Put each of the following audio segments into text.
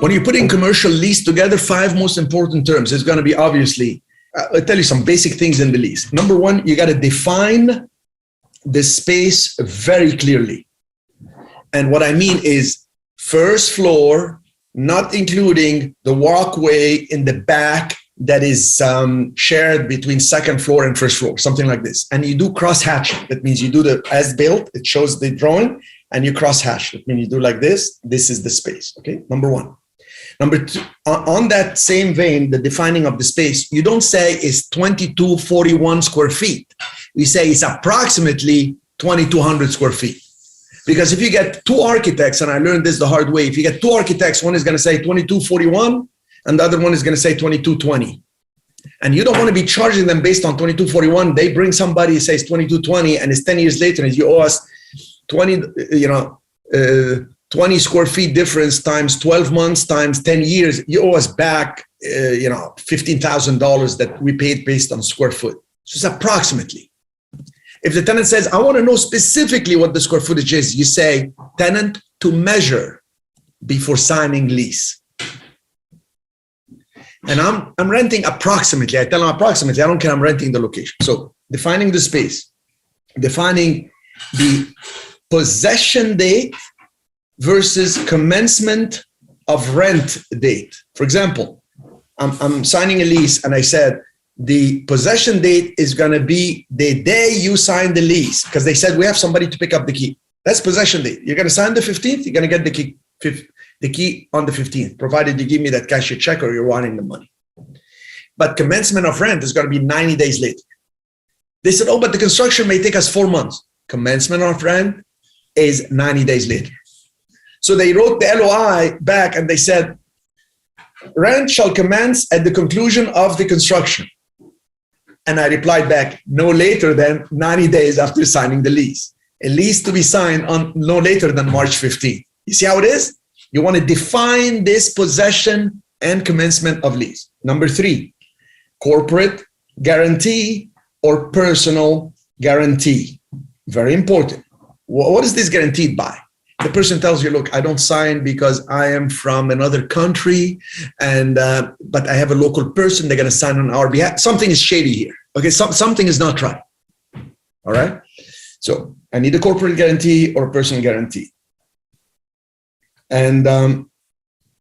When you put in commercial lease together, 5 most important terms. It's going to be obviously, I'll tell you some basic things in the lease. Number one, you got to define the space very clearly. And what I mean is first floor, not including the walkway in the back that is shared between second floor and first floor, something like this. And you do cross hatching. That means you do the as built, it shows the drawing, and you cross hatch. That means you do like this. This is the space, okay? Number one. Number two, on that same vein, the defining of the space, you don't say it's 2241 square feet. We say it's approximately 2200 square feet. Because if you get two architects, and I learned this the hard way, if you get two architects, one is going to say 2241 and the other one is going to say 2220. And you don't want to be charging them based on 2241. They bring somebody who says 2220 and it's 10 years later and you owe us 20 square feet difference times 12 months times 10 years, you owe us back, $15,000 that we paid based on square foot. So it's approximately. If the tenant says, I want to know specifically what the square footage is, you say, tenant to measure before signing lease. And I'm renting approximately. I tell them approximately. I don't care. I'm renting the location. So defining the space, defining the possession date versus commencement of rent date. For example, I'm signing a lease and I said, the possession date is going to be the day you sign the lease, because they said we have somebody to pick up the key. That's possession date. You're going to sign the 15th, you're going to get the key on the 15th, provided you give me that cashier check or you're wanting the money. But commencement of rent is going to be 90 days later. They said, oh, but the construction may take us 4 months. Commencement of rent is 90 days later. So they wrote the LOI back and they said, rent shall commence at the conclusion of the construction. And I replied back, no later than 90 days after signing the lease. A lease to be signed on no later than March 15th. You see how it is? You want to define this possession and commencement of lease. Number 3, corporate guarantee or personal guarantee. Very important. What is this guaranteed by? The person tells you, look, I don't sign because I am from another country, and but I have a local person, they're going to sign on our behalf. Something is shady here. Okay, something is not right. All right? So I need a corporate guarantee or a personal guarantee. And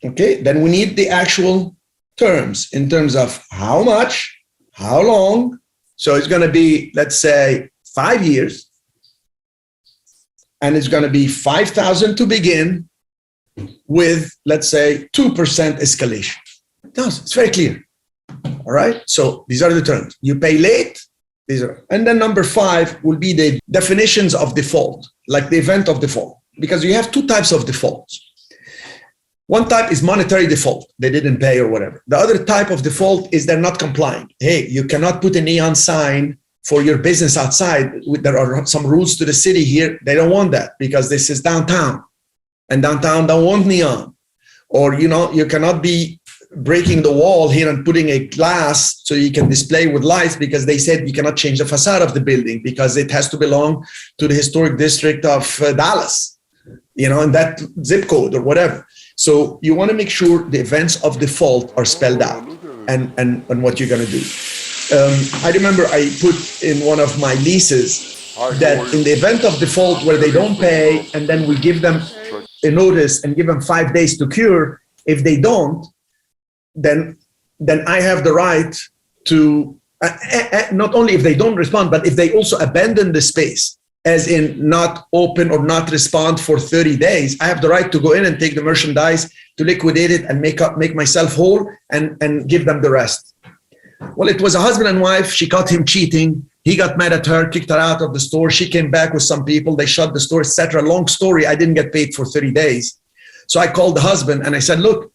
okay, then we need the actual terms in terms of how much, how long. So it's going to be, let's say, 5 years. And it's going to be $5,000 to begin with, let's say, 2% escalation. It's very clear. All right. So these are the terms. You pay late. And then number 5 will be the definitions of default, like the event of default, because you have 2 types of defaults. One type is monetary default. They didn't pay or whatever. The other type of default is they're not complying. Hey, you cannot put a neon sign for your business outside. There are some rules to the city here. They don't want that because this is downtown, and downtown don't want neon. Or, you cannot be breaking the wall here and putting a glass so you can display with lights, because they said you cannot change the facade of the building because it has to belong to the historic district of Dallas, in that zip code or whatever. So you want to make sure the events of default are spelled out and what you're going to do. I remember I put in one of my leases that in the event of default where they don't pay, and then we give them a notice and give them 5 days to cure. If they don't, then I have the right to, not only if they don't respond, but if they also abandon the space, as in not open or not respond for 30 days, I have the right to go in and take the merchandise, to liquidate it and make myself whole and give them the rest. Well, it was a husband and wife. She caught him cheating. He got mad at her, kicked her out of the store. She came back with some people. They shut the store, etc. Long story. I didn't get paid for 30 days. So I called the husband and I said, look,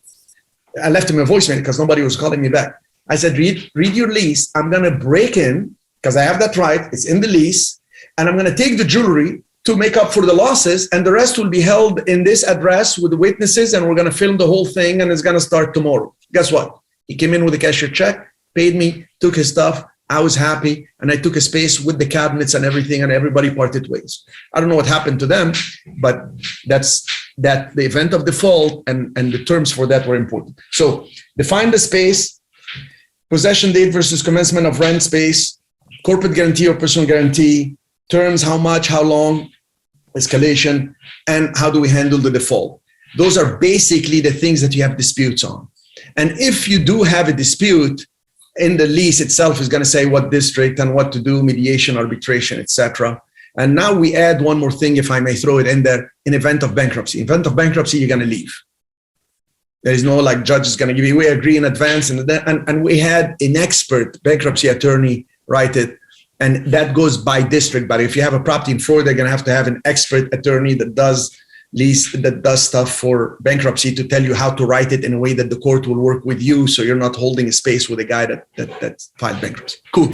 I left him a voicemail because nobody was calling me back. I said, read your lease. I'm going to break in because I have that right. It's in the lease. And I'm going to take the jewelry to make up for the losses. And the rest will be held in this address with the witnesses. And we're going to film the whole thing. And it's going to start tomorrow. Guess what? He came in with a cashier check, paid me, took his stuff. I was happy. And I took a space with the cabinets and everything. And everybody parted ways. I don't know what happened to them, but that's that the event of default and the terms for that were important. So define the space, possession date versus commencement of rent space, corporate guarantee or personal guarantee, terms, how much, how long, escalation, and how do we handle the default. Those are basically the things that you have disputes on. And if you do have a dispute, in the lease itself is going to say what district and what to do, mediation, arbitration, etc. And now we add one more thing, if I may throw it in there, in event of bankruptcy. In event of bankruptcy, you're going to leave. There is no like judge is going to give you, we agree in advance. And we had an expert bankruptcy attorney write it. And that goes by district. But if you have a property in Florida, they're going to have an expert attorney that does stuff for bankruptcy to tell you how to write it in a way that the court will work with you. So you're not holding a space with a guy that filed bankruptcy. Cool.